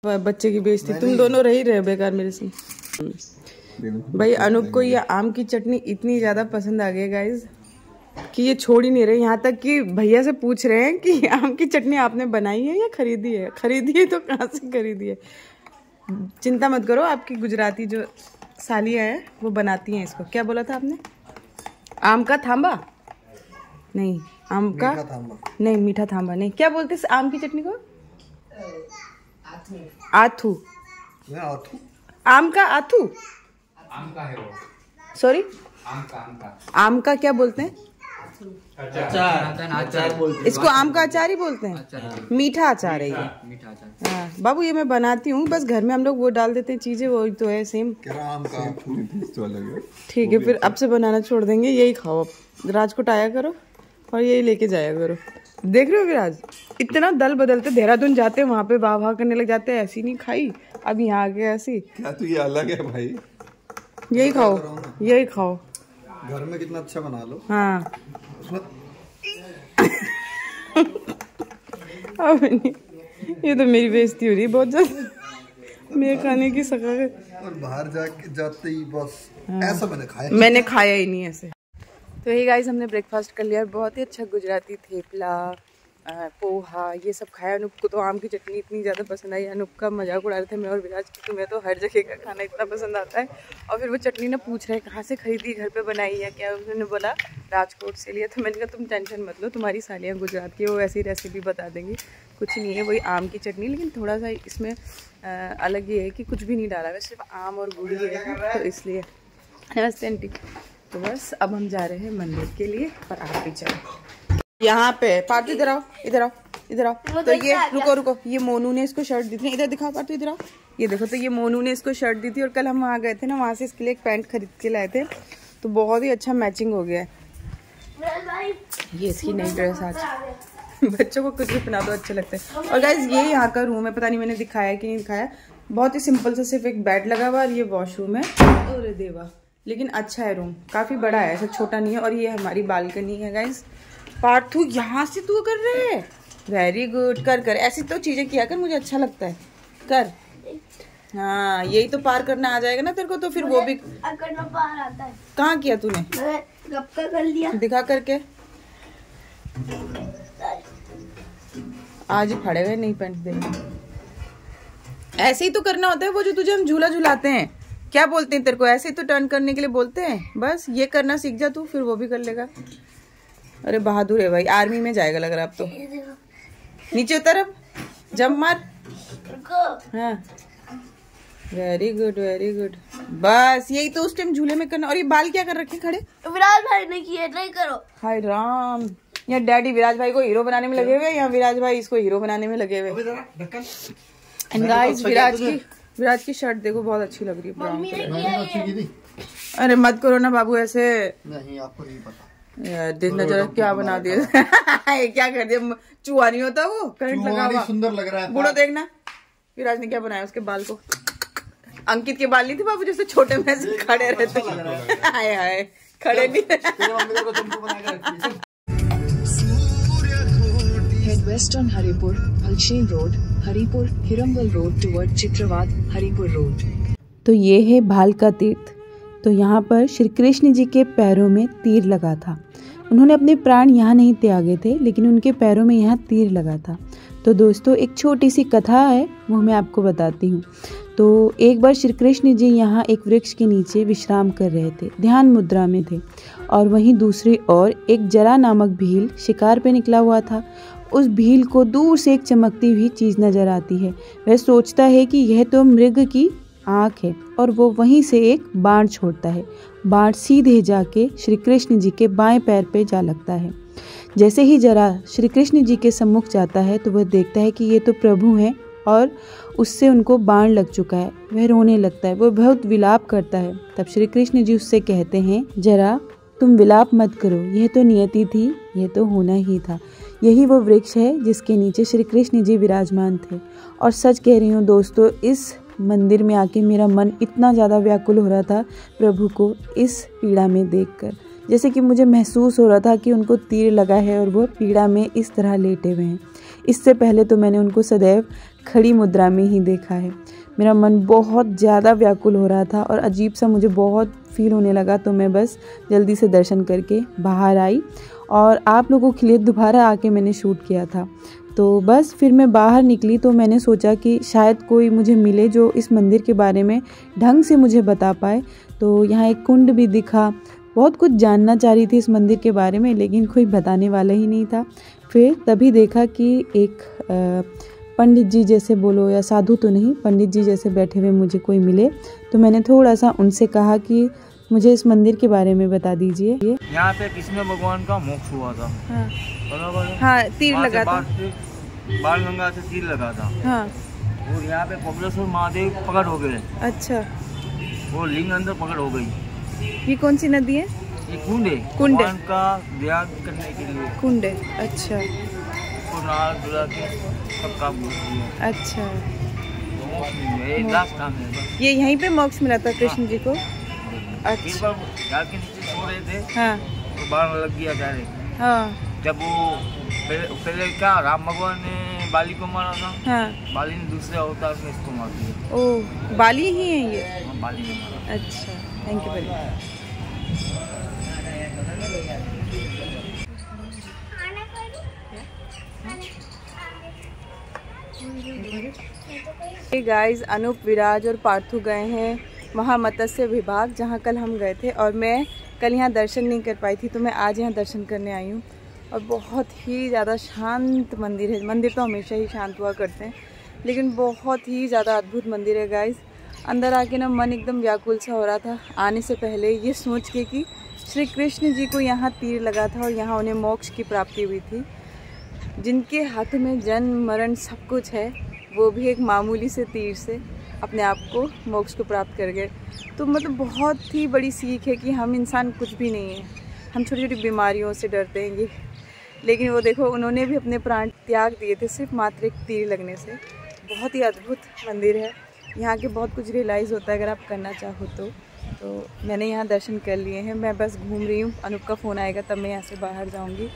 बच्चे की बेइज्जती तुम दोनों रह ही रहे बेकार मेरे से। भाई अनूप को ये आम की चटनी इतनी ज्यादा पसंद आ गई गाइज कि ये छोड़ ही नहीं रहे। यहाँ तक कि भैया से पूछ रहे हैं कि आम की चटनी आपने बनाई है या खरीदी है? खरीदी है तो कहाँ से खरीदी है? चिंता मत करो, आपकी गुजराती जो सालियाँ हैं वो बनाती हैं इसको। क्या बोला था आपने? आम का थांबा नहीं, आम का नहीं, मीठा थांबा नहीं, क्या बोलते आम की चटनी को? आथू। आम का आथू, आम का है वो। सॉरी, आम का क्या बोलते हैं? अचार बोलते हैं। इसको आम का अचार ही बोलते हैं। मीठा अचार है ये। मीठा अचार। हाँ बाबू, ये मैं बनाती हूँ, बस घर में हम लोग वो डाल देते हैं चीजें, वो तो है सेम। ठीक है, फिर अब से बनाना छोड़ देंगे, यही खाओ अब। राज को टाया करो और यही लेके जाया करो। देख रहे हो विराज, इतना दल बदलते, देहरादून जाते वहाँ पे वाह वाह करने लग जाते, ऐसी नहीं खाई, अब यहाँ आ गए ऐसी। क्या तू ये अलग है भाई? यही खाओ, यही खाओ। घर में कितना अच्छा बना लो। हाँ अब नहीं, ये तो मेरी बेइज्जती हो रही है बहुत ज्यादा, मेरे खाने की सकात। और बाहर जाते ही बस ऐसा मैंने खाया ही नहीं ऐसे। तो यही गाइस, हमने ब्रेकफास्ट कर लिया, बहुत ही अच्छा गुजराती थेपला, पोहा, ये सब खाया। अनूप को तो आम की चटनी इतनी ज़्यादा पसंद आई, अनूप का मजाक उड़ा रहे थे मैं और विराज की, तुम्हें तो हर जगह का खाना इतना पसंद आता है। और फिर वो चटनी ना पूछ रहे कहाँ से खरीदी, घर पे बनाई है क्या? उन्होंने बोला राजकोट से लिया। तो मैंने कहा तुम टेंशन मत लो, तुम्हारी सालियाँ गुजरात की, वो ऐसी रेसिपी बता देंगी, कुछ नहीं है, वही आम की चटनी, लेकिन थोड़ा सा इसमें अलग ये है कि कुछ भी नहीं डाला है, सिर्फ आम और गुड़ ही है, तो इसलिए। नमस्ते आंटी। तो बस अब हम जा रहे हैं मंदिर के लिए, और आप भी चलो यहाँ पे। पार्थ इधर आओ, इधर आओ, इधर आओ। तो ये रुको, ये मोनू ने इसको शर्ट दी थी, इधर दिखाओ पार्थ, इधर आओ। ये देखो, तो ये मोनू ने इसको शर्ट दी थी, और कल हम वहाँ गए थे ना, वहाँ से इसके लिए एक पैंट खरीद के लाए थे, तो बहुत ही अच्छा मैचिंग हो गया है। ये इसकी नई ड्रेस आज। बच्चों को कुछ भी पहना दो अच्छे लगते हैं। और गाइज ये यहाँ का रूम है, पता नहीं मैंने दिखाया कि नहीं दिखाया, बहुत ही सिंपल सा, सिर्फ एक बेड लगा हुआ और ये वॉशरूम है। अरे देवा, लेकिन अच्छा है रूम, काफी बड़ा है, ऐसा छोटा नहीं है। और ये हमारी बालकनी है गाइज। पार्थू यहाँ से तू कर रहे है, वेरी गुड, कर ऐसी तो चीजें किया कर, मुझे अच्छा लगता है, कर। हाँ यही तो पार करना आ जाएगा ना तेरे को, तो फिर वो भी करना पार आता है। कहाँ किया तूने? गप्पा कर लिया, दिखा करके। आज ही फड़े हुए, नहीं पेंट दे, ऐसे ही तो करना होता है, वो जो तुझे हम झूला झुलाते हैं, क्या बोलते हैं तेरे को, ऐसे ही तो टर्न करने के लिए बोलते हैं, बस ये करना सीख जा तू, फिर वो भी कर लेगा। अरे बहादुर है भाई, आर्मी में जाएगा लग रहा अब तो। नीचे उतर, अब जंप मार। हाँ वेरी गुड, वेरी गुड, बस यही तो उस टाइम झूले में करना। और ये बाल क्या कर रखे खड़े? विराज भाई ने किए, ट्राई करो। हाय राम, या डैडी विराज भाई को हीरो बनाने में लगे हुए, या विराज भाई इसको हीरो बनाने में लगे हुए। एंड गाइस, विराज की शर्ट देखो, बहुत अच्छी लग रही है, ब्राउन कलर। अरे मत करो ना बाबू ऐसे, नहीं आपको नहीं पता यार, देखना जरा क्या बना दिया। क्या कर दिया, चूहा नहीं होता वो, करंट लगा हुआ, सुंदर लग रहा है। बुढ़ो देखना विराज ने क्या बनाया उसके बाल को। अंकित के बाल नहीं थे बाबू, जैसे छोटे में से खड़े रहते, हाय हाय खड़े नहीं। Head west on Haripur, Halshen Road, Haripur, Hiramwal Road toward Chitrawad, Haripur Road। तो ये है भाल का तीर्थ। तो यहाँ पर श्री कृष्ण जी के पैरों में तीर लगा था। उन्होंने अपने प्राण यहाँ नहीं त्यागे थे, लेकिन उनके पैरों में यहाँ तीर लगा था। तो दोस्तों एक छोटी सी कथा है, वो मैं आपको बताती हूँ। तो एक बार श्री कृष्ण जी यहाँ एक वृक्ष के नीचे विश्राम कर रहे थे, ध्यान मुद्रा में थे, और वहीं दूसरी ओर एक जरा नामक भील शिकार पे निकला हुआ था। उस भील को दूर से एक चमकती हुई चीज़ नजर आती है। वह सोचता है कि यह तो मृग की आँख है, और वो वहीं से एक बाण छोड़ता है। बाण सीधे जाके श्री कृष्ण जी के बाएं पैर पे जा लगता है। जैसे ही जरा श्री कृष्ण जी के सम्मुख जाता है तो वह देखता है कि ये तो प्रभु हैं, और उससे उनको बाण लग चुका है। वह रोने लगता है, वह बहुत विलाप करता है। तब श्री कृष्ण जी उससे कहते हैं, जरा तुम विलाप मत करो, यह तो नियति थी, यह तो होना ही था। यही वो वृक्ष है जिसके नीचे श्री कृष्ण जी विराजमान थे। और सच कह रही हूँ दोस्तों, इस मंदिर में आके मेरा मन इतना ज़्यादा व्याकुल हो रहा था प्रभु को इस पीड़ा में देखकर, जैसे कि मुझे महसूस हो रहा था कि उनको तीर लगा है और वो पीड़ा में इस तरह लेटे हुए हैं। इससे पहले तो मैंने उनको सदैव खड़ी मुद्रा में ही देखा है। मेरा मन बहुत ज़्यादा व्याकुल हो रहा था और अजीब सा मुझे बहुत फील होने लगा, तो मैं बस जल्दी से दर्शन करके बाहर आई और आप लोगों के लिए दोबारा आके मैंने शूट किया था। तो बस फिर मैं बाहर निकली तो मैंने सोचा कि शायद कोई मुझे मिले जो इस मंदिर के बारे में ढंग से मुझे बता पाए। तो यहाँ एक कुंड भी दिखा, बहुत कुछ जानना चाह रही थी इस मंदिर के बारे में, लेकिन कोई बताने वाला ही नहीं था। फिर तभी देखा कि एक पंडित जी जैसे बोलो या साधु तो नहीं, पंडित जी जैसे बैठे हुए मुझे कोई मिले। तो मैंने थोड़ा सा उनसे कहा कि मुझे इस मंदिर के बारे में बता दीजिए। यहाँ पे कृष्ण भगवान का मोक्ष हुआ था। हाँ, बराबर है? हाँ, तीर लगा था, बाल गंगा से तीर लगा था। हाँ। और यहाँ पे कपिलेश्वर महादेव प्रकट हो गए। अच्छा, वो लिंग अंदर प्रकट हो गई। ये कौन सी नदी है? ये कुंड है, कुंड है। भगवान का ध्यान करने के लिए कुंड है। अच्छा, उसको नाल जुड़ा के सब काम होती है। अच्छा, मोक्ष मिल गया, ये लास्ट टाइम है बस। ये यहीं पे मोक्ष मिला था कृष्ण जी को? एक अच्छा, बार झाड़ के नीचे सो रहे थे हाँ, तो बाण लग गया डायरेक्ट। हाँ, जब वो पहले क्या राम भगवान ने बाली को मारा था, हाँ। बाली ने दूसरे अवतार में इसको मार दिया। ओह, बाली ही है ये? हाँ, बाली ने मारा। अच्छा, thank you very much. Guys, Anoop, Viraj और पार्थू गए हैं वहाँ मत्स्य विभाग, जहाँ कल हम गए थे, और मैं कल यहाँ दर्शन नहीं कर पाई थी, तो मैं आज यहाँ दर्शन करने आई हूँ। और बहुत ही ज़्यादा शांत मंदिर है। मंदिर तो हमेशा ही शांत हुआ करते हैं, लेकिन बहुत ही ज़्यादा अद्भुत मंदिर है गाइस। अंदर आके ना मन एकदम व्याकुल सा हो रहा था आने से पहले, ये सोच के कि श्री कृष्ण जी को यहाँ तीर लगा था और यहाँ उन्हें मोक्ष की प्राप्ति हुई थी। जिनके हाथों में जन्म मरण सब कुछ है, वो भी एक मामूली से तीर से अपने आप को मोक्ष को प्राप्त कर गए। तो मतलब बहुत ही बड़ी सीख है कि हम इंसान कुछ भी नहीं है। हम छोटी छोटी बीमारियों से डरते हैं ये, लेकिन वो देखो उन्होंने भी अपने प्राण त्याग दिए थे सिर्फ मात्र एक तीर लगने से। बहुत ही अद्भुत मंदिर है। यहाँ के बहुत कुछ रियलाइज़ होता है अगर आप करना चाहो तो मैंने यहाँ दर्शन कर लिए हैं। मैं बस घूम रही हूँ, अनूप का फ़ोन आएगा तब मैं यहाँ से बाहर जाऊँगी।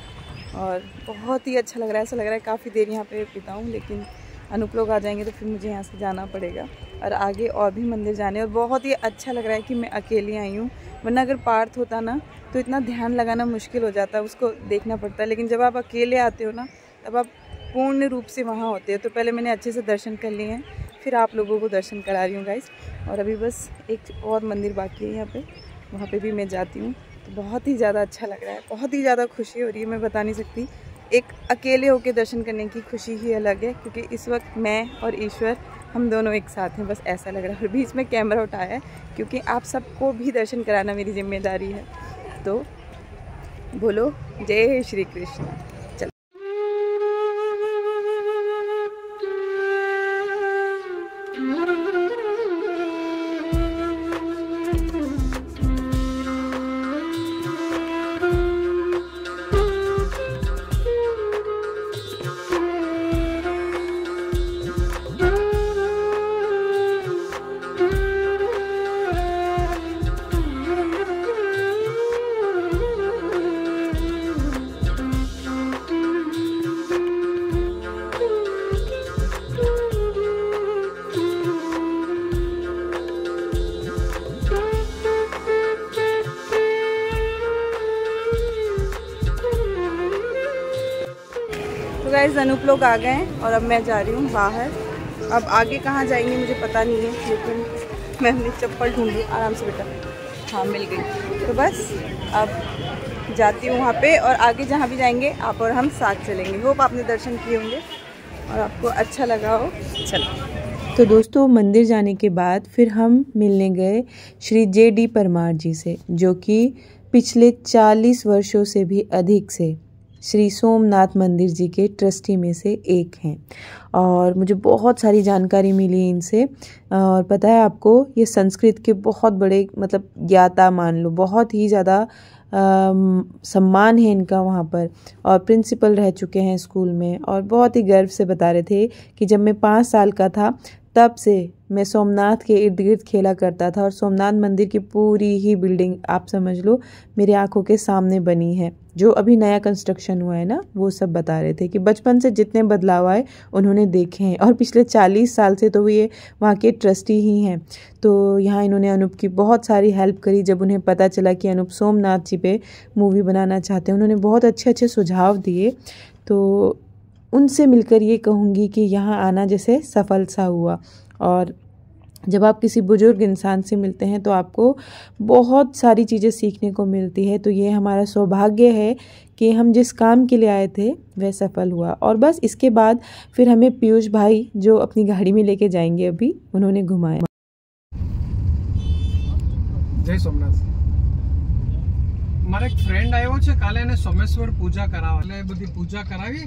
और बहुत ही अच्छा लग रहा है, ऐसा लग रहा है काफ़ी देर यहाँ पे बिताऊँ, लेकिन अनूप लोग आ जाएंगे तो फिर मुझे यहाँ से जाना पड़ेगा और आगे और भी मंदिर जाने। और बहुत ही अच्छा लग रहा है कि मैं अकेली आई हूँ, वरना अगर पार्थ होता ना तो इतना ध्यान लगाना मुश्किल हो जाता है, उसको देखना पड़ता है। लेकिन जब आप अकेले आते हो ना, तब आप पूर्ण रूप से वहाँ होते हो। तो पहले मैंने अच्छे से दर्शन कर लिए हैं, फिर आप लोगों को दर्शन करा रही हूँ गाइस। और अभी बस एक और मंदिर बाकी है यहाँ पे, वहाँ पे भी मैं जाती हूँ। तो बहुत ही ज़्यादा अच्छा लग रहा है, बहुत ही ज़्यादा खुशी हो रही है, मैं बता नहीं सकती। एक अकेले होके दर्शन करने की खुशी ही अलग है, क्योंकि इस वक्त मैं और ईश्वर हम दोनों एक साथ हैं, बस ऐसा लग रहा है। और बीच में कैमरा उठाया है क्योंकि आप सबको भी दर्शन कराना मेरी जिम्मेदारी है। तो बोलो जय श्री कृष्ण। चलो। तो गाइस, अनूप लोग आ गए हैं और अब मैं जा रही हूँ बाहर। अब आगे कहाँ जाएंगे मुझे पता नहीं है, लेकिन मैं अपनी चप्पल ढूंढूँ। आराम से बेटा, हाँ मिल गई। तो बस अब जाती हूँ वहाँ पे, और आगे जहाँ भी जाएंगे आप और हम साथ चलेंगे। होप आपने दर्शन किए होंगे और आपको अच्छा लगा हो। चलो। तो दोस्तों, मंदिर जाने के बाद फिर हम मिलने गए श्री JD परमार जी से, जो कि पिछले 40 वर्षों से भी अधिक से श्री सोमनाथ मंदिर जी के ट्रस्टी में से एक हैं। और मुझे बहुत सारी जानकारी मिली इनसे। और पता है आपको, ये संस्कृत के बहुत बड़े मतलब ज्ञाता मान लो, बहुत ही ज़्यादा सम्मान है इनका वहाँ पर, और प्रिंसिपल रह चुके हैं स्कूल में। और बहुत ही गर्व से बता रहे थे कि जब मैं 5 साल का था तब से मैं सोमनाथ के इर्द गिर्द खेला करता था और सोमनाथ मंदिर की पूरी ही बिल्डिंग आप समझ लो मेरी आंखों के सामने बनी है। जो अभी नया कंस्ट्रक्शन हुआ है ना, वो सब बता रहे थे कि बचपन से जितने बदलाव आए उन्होंने देखे हैं और पिछले 40 साल से तो ये वहाँ के ट्रस्टी ही हैं। तो यहाँ इन्होंने अनूप की बहुत सारी हेल्प करी। जब उन्हें पता चला कि अनूप सोमनाथ जी पे मूवी बनाना चाहते हैं, उन्होंने बहुत अच्छे अच्छे सुझाव दिए। तो उनसे मिलकर ये कहूँगी कि यहाँ आना जैसे सफल सा हुआ। और जब आप किसी बुजुर्ग इंसान से मिलते हैं तो आपको बहुत सारी चीज़ें सीखने को मिलती है। तो ये हमारा सौभाग्य है कि हम जिस काम के लिए आए थे वह सफल हुआ। और बस इसके बाद फिर हमें पीयूष भाई जो अपनी गाड़ी में लेके जाएंगे, अभी उन्होंने घुमाया। जय सोमनाथ। મારા એક ફ્રેન્ડ આવ્યો છે, કાલે એને સોમેશ્વર પૂજા કરાવવા, એટલે બધી પૂજા કરાવી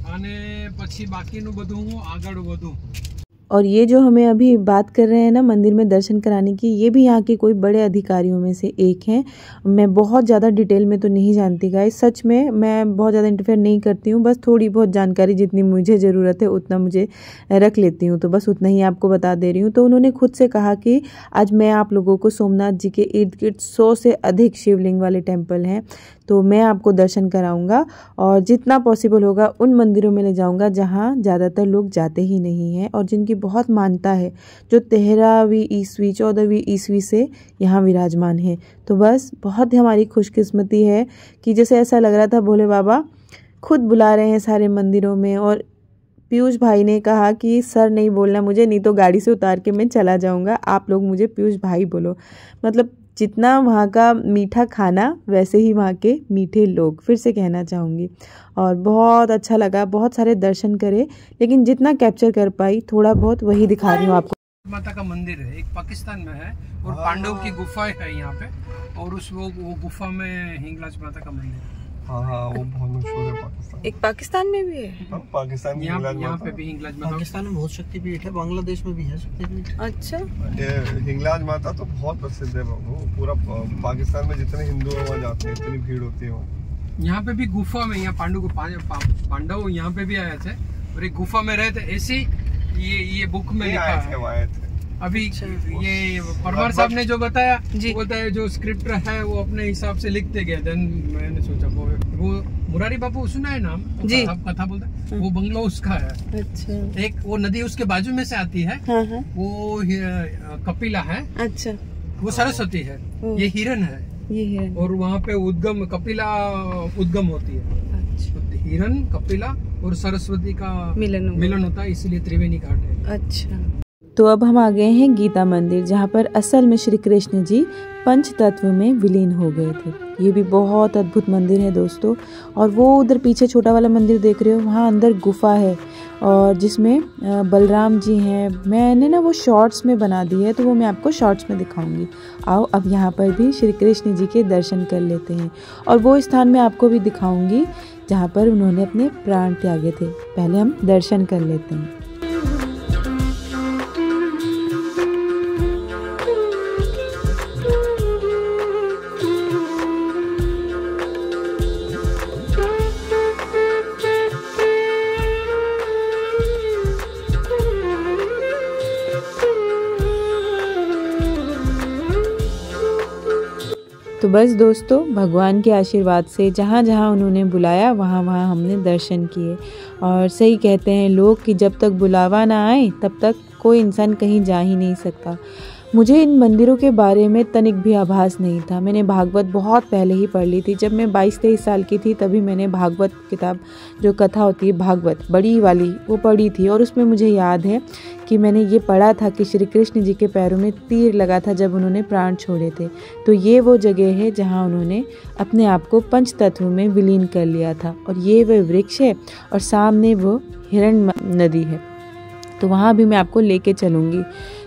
અને પછી બાકીનું બધું હું આગળ વધું। और ये जो हमें अभी बात कर रहे हैं ना मंदिर में दर्शन कराने की, ये भी यहाँ के कोई बड़े अधिकारियों में से एक हैं। मैं बहुत ज़्यादा डिटेल में तो नहीं जानती गाइस, सच में मैं बहुत ज़्यादा इंटरफेयर नहीं करती हूँ। बस थोड़ी बहुत जानकारी जितनी मुझे ज़रूरत है उतना मुझे रख लेती हूँ, तो बस उतना ही आपको बता दे रही हूँ। तो उन्होंने खुद से कहा कि आज मैं आप लोगों को सोमनाथ जी के इर्द गिर्द 100 से अधिक शिवलिंग वाले टेम्पल हैं, तो मैं आपको दर्शन कराऊंगा और जितना पॉसिबल होगा उन मंदिरों में ले जाऊंगा जहां ज़्यादातर लोग जाते ही नहीं हैं और जिनकी बहुत मान्यता है, जो 13वीं ईस्वी 14वीं ईस्वी से यहाँ विराजमान है। तो बस बहुत हमारी खुशकिस्मती है कि जैसे ऐसा लग रहा था भोले बाबा खुद बुला रहे हैं सारे मंदिरों में। और पीयूष भाई ने कहा कि सर नहीं बोलना मुझे, नहीं तो गाड़ी से उतार के मैं चला जाऊँगा, आप लोग मुझे पीयूष भाई बोलो। मतलब जितना वहाँ का मीठा खाना वैसे ही वहाँ के मीठे लोग, फिर से कहना चाहूँगी। और बहुत अच्छा लगा, बहुत सारे दर्शन करे, लेकिन जितना कैप्चर कर पाई थोड़ा बहुत वही दिखा रही हूँ आपको। माता का मंदिर है, एक पाकिस्तान में है और पांडव की गुफा है यहाँ पे, और उस वो गुफा में हिंगलाज माता का मंदिर है। हाँ वो बहुत मशहूर है पाकिस्तान। एक पाकिस्तान में भी है, पाकिस्तान यहाँ पे भी हिंगलाज माता, पाकिस्तान में बहुत शक्तिपीठ है, बांग्लादेश में भी है शक्तिपीठ। अच्छा, हिंगलाज माता तो बहुत प्रसिद्ध है, वो पूरा पाकिस्तान में जितने हिंदू वहाँ जाते हैं इतनी भीड़ होती है वहाँ। यहाँ पे भी गुफा में, यहाँ पांडव यहाँ पे भी आए थे और एक गुफा में रहे थे, ऐसे ये बुक में लिखा है। अभी ये परमार साहब ने जो बताया, बोलता है जो स्क्रिप्ट है वो अपने हिसाब से लिखते गए। देन मैंने सोचा वो मुरारी बापू सुना है नाम जी, कथा बोलता है, वो बंगलो उसका है। अच्छा, एक वो नदी उसके बाजू में से आती है, वो कपिला है। अच्छा, वो सरस्वती है, ये हिरन है, ये हिरन। और वहाँ पे उद्गम कपिला उद्गम होती है। अच्छा, तो हिरन कपिला और सरस्वती का मिलन होता है, इसलिए त्रिवेणी घाट है। अच्छा, तो अब हम आ गए हैं गीता मंदिर, जहाँ पर असल में श्री कृष्ण जी पंच तत्व में विलीन हो गए थे। ये भी बहुत अद्भुत मंदिर है दोस्तों। और वो उधर पीछे छोटा वाला मंदिर देख रहे हो, वहाँ अंदर गुफा है और जिसमें बलराम जी हैं। मैंने ना वो शॉर्ट्स में बना दी है, तो वो मैं आपको शॉर्ट्स में दिखाऊंगी। आओ अब यहाँ पर भी श्री कृष्ण जी के दर्शन कर लेते हैं और वो स्थान मैं आपको भी दिखाऊंगी जहाँ पर उन्होंने अपने प्राण त्यागे थे। पहले हम दर्शन कर लेते हैं। तो बस दोस्तों, भगवान के आशीर्वाद से जहाँ जहाँ उन्होंने बुलाया वहाँ वहाँ हमने दर्शन किए। और सही कहते हैं लोग कि जब तक बुलावा ना आए तब तक कोई इंसान कहीं जा ही नहीं सकता। मुझे इन मंदिरों के बारे में तनिक भी आभास नहीं था। मैंने भागवत बहुत पहले ही पढ़ ली थी, जब मैं 22-23 साल की थी तभी मैंने भागवत किताब, जो कथा होती है भागवत बड़ी वाली, वो पढ़ी थी। और उसमें मुझे याद है कि मैंने ये पढ़ा था कि श्री कृष्ण जी के पैरों में तीर लगा था जब उन्होंने प्राण छोड़े थे। तो ये वो जगह है जहाँ उन्होंने अपने आप को पंच तत्व में विलीन कर लिया था। और ये वह वृक्ष है और सामने वो हिरण नदी है, तो वहाँ भी मैं आपको लेके चलूँगी।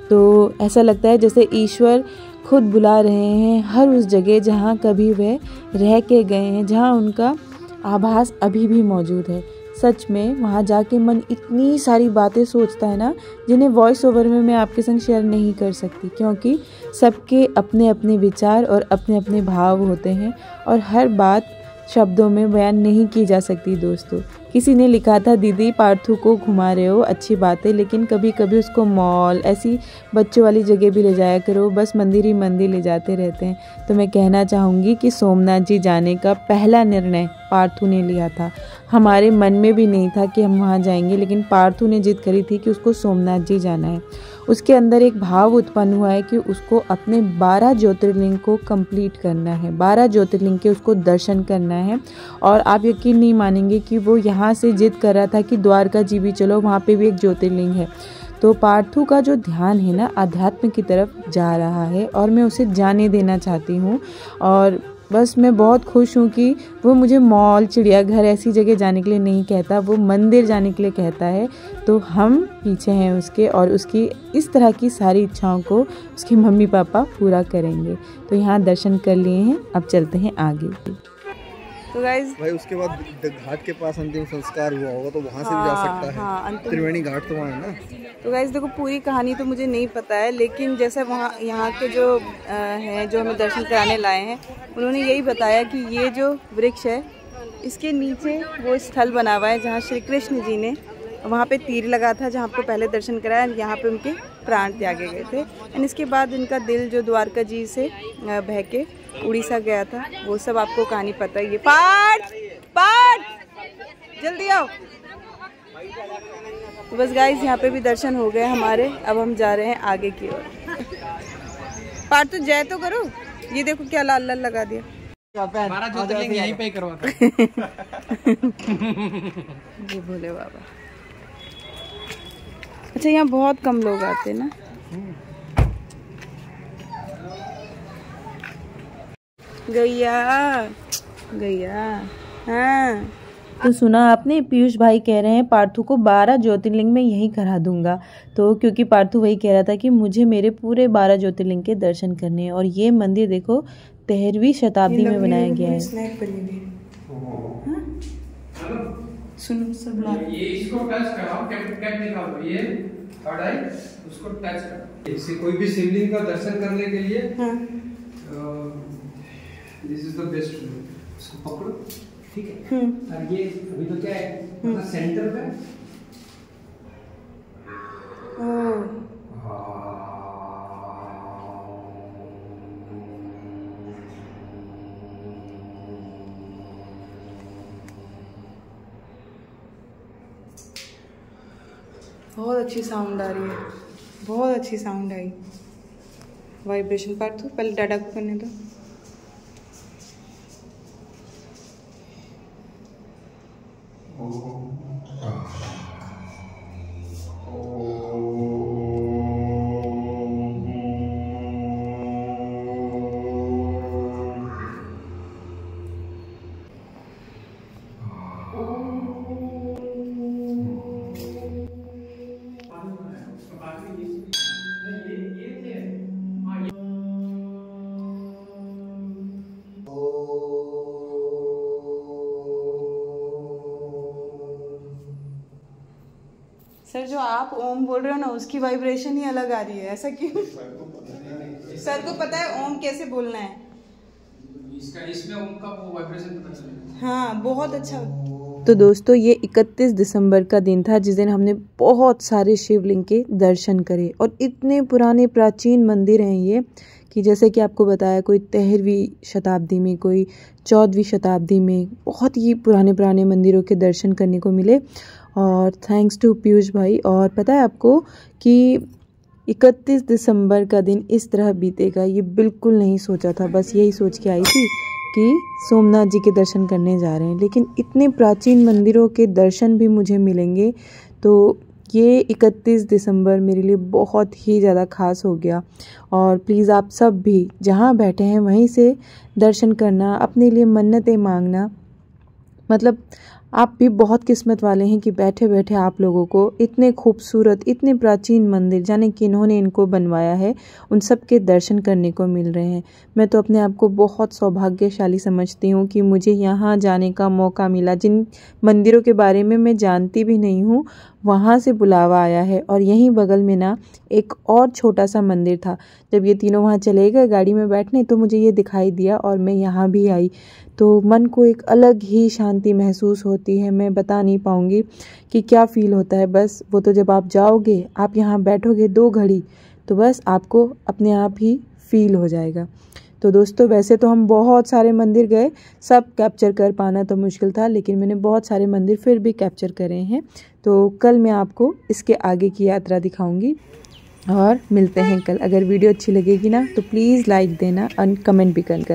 तो ऐसा लगता है जैसे ईश्वर खुद बुला रहे हैं हर उस जगह जहाँ कभी वह रह के गए हैं, जहाँ उनका आभास अभी भी मौजूद है। सच में वहाँ जाके मन इतनी सारी बातें सोचता है ना, जिन्हें वॉइस ओवर में मैं आपके संग शेयर नहीं कर सकती, क्योंकि सबके अपने अपने विचार और अपने अपने भाव होते हैं और हर बात शब्दों में बयान नहीं की जा सकती दोस्तों। किसी ने लिखा था, दीदी पार्थू को घुमा रहे हो अच्छी बात है, लेकिन कभी कभी उसको मॉल ऐसी बच्चों वाली जगह भी ले जाया करो, बस मंदिर ही मंदिर ले जाते रहते हैं। तो मैं कहना चाहूँगी कि सोमनाथ जी जाने का पहला निर्णय पार्थू ने लिया था। हमारे मन में भी नहीं था कि हम वहाँ जाएंगे, लेकिन पार्थू ने जिद करी थी कि उसको सोमनाथ जी जाना है। उसके अंदर एक भाव उत्पन्न हुआ है कि उसको अपने 12 ज्योतिर्लिंग को कंप्लीट करना है, 12 ज्योतिर्लिंग के उसको दर्शन करना है। और आप यकीन नहीं मानेंगे कि वो यहाँ से जिद कर रहा था कि द्वारका जी भी चलो, वहाँ पे भी एक ज्योतिर्लिंग है। तो पार्थू का जो ध्यान है ना अध्यात्म की तरफ जा रहा है और मैं उसे जाने देना चाहती हूँ। और बस मैं बहुत खुश हूँ कि वो मुझे मॉल, चिड़ियाघर ऐसी जगह जाने के लिए नहीं कहता, वो मंदिर जाने के लिए कहता है। तो हम पीछे हैं उसके, और उसकी इस तरह की सारी इच्छाओं को उसके मम्मी पापा पूरा करेंगे। तो यहाँ दर्शन कर लिए हैं, अब चलते हैं आगे। तो गाइज भाई उसके बाद घाट के पास अंतिम संस्कार हुआ होगा, तो वहाँ से भी जा सकता है। त्रिवेणी घाट तो वहाँ है ना। तो गाइज देखो, पूरी कहानी तो मुझे नहीं पता है, लेकिन जैसे वहाँ यहाँ के जो हैं जो हमें दर्शन कराने लाए हैं, उन्होंने यही बताया कि ये जो वृक्ष है इसके नीचे वो स्थल बना हुआ है जहाँ श्री कृष्ण जी ने वहाँ पे तीर लगा था, जहाँ आपको पहले दर्शन कराया, यहाँ पे उनके प्राण त्यागे गए थे। एंड इसके बाद इनका दिल जो द्वारका जी से बह के उड़ीसा गया था, वो सब आपको कहानी पता ही है। पार्थ जल्दी आओ। तो बस गाइस यहाँ पे भी दर्शन हो गए हमारे, अब हम जा रहे हैं आगे की ओर। पार्थ तो जय तो करो, ये देखो क्या लाल लाल लगा दिया। 12 ज्योतिर्लिंग यहीं पे ही करवाता जी भोले बाबा। अच्छा, यहाँ बहुत कम लोग आते हैं ना। गैया हाँ। तो सुना आपने, पीयूष भाई कह रहे हैं पार्थू को 12 ज्योतिर्लिंग में यहीं करा दूंगा। तो क्योंकि पार्थू वही कह रहा था कि मुझे मेरे पूरे 12 ज्योतिर्लिंग के दर्शन करने हैं। और ये मंदिर देखो 13वीं शताब्दी में बनाया गया है। सुनो सब ये इसको टच कराओ, कैप निकालो, ये थर्ड आई उसको टच करो। इससे कोई भी शिवलिंग का दर्शन करने के लिए this is the best way. इसको पकड़ो, ठीक है। और ये अभी तो क्या है, मतलब सेंटर पे बहुत अच्छी साउंड आ रही है, बहुत अच्छी साउंड आई। वाइब्रेशन पार्ट तो पहले डाटा को करने दो। सर जो आप ओम बोल रहे हो ना, उसकी वाइब्रेशन ही अलग आ रही है, ऐसा क्यों? सर को पता है ओम कैसे बोलना है। इसमें ओम का वो वाइब्रेशन पता चलेगा। हाँ, बहुत अच्छा। तो दोस्तों, ये 31 दिसंबर का दिन था जिस दिन हमने बहुत सारे शिवलिंग के दर्शन करे। और इतने पुराने प्राचीन मंदिर हैं ये कि जैसे कि आपको बताया, कोई 13वीं शताब्दी में, कोई 14वीं शताब्दी में, बहुत ही पुराने मंदिरों के दर्शन करने को मिले। और थैंक्स टू पीयूष भाई। और पता है आपको कि 31 दिसंबर का दिन इस तरह बीतेगा ये बिल्कुल नहीं सोचा था। बस यही सोच के आई थी कि सोमनाथ जी के दर्शन करने जा रहे हैं, लेकिन इतने प्राचीन मंदिरों के दर्शन भी मुझे मिलेंगे। तो ये 31 दिसंबर मेरे लिए बहुत ही ज़्यादा ख़ास हो गया। और प्लीज़ आप सब भी जहाँ बैठे हैं वहीं से दर्शन करना, अपने लिए मन्नतें मांगना। मतलब आप भी बहुत किस्मत वाले हैं कि बैठे बैठे आप लोगों को इतने खूबसूरत, इतने प्राचीन मंदिर, जाने किन्होंने इनको बनवाया है, उन सब के दर्शन करने को मिल रहे हैं। मैं तो अपने आप को बहुत सौभाग्यशाली समझती हूँ कि मुझे यहाँ जाने का मौका मिला। जिन मंदिरों के बारे में मैं जानती भी नहीं हूँ, वहाँ से बुलावा आया है। और यहीं बगल में ना एक और छोटा सा मंदिर था। जब ये तीनों वहाँ चले गए गाड़ी में बैठने, तो मुझे ये दिखाई दिया और मैं यहाँ भी आई। तो मन को एक अलग ही शांति महसूस होती होती है, मैं बता नहीं पाऊँगी कि क्या फ़ील होता है। बस वो तो जब आप जाओगे, आप यहाँ बैठोगे 2 घड़ी, तो बस आपको अपने आप ही फ़ील हो जाएगा। तो दोस्तों वैसे तो हम बहुत सारे मंदिर गए, सब कैप्चर कर पाना तो मुश्किल था, लेकिन मैंने बहुत सारे मंदिर फिर भी कैप्चर करे हैं। तो कल मैं आपको इसके आगे की यात्रा दिखाऊंगी और मिलते हैं कल। अगर वीडियो अच्छी लगेगी ना तो प्लीज़ लाइक देना और कमेंट भी करना।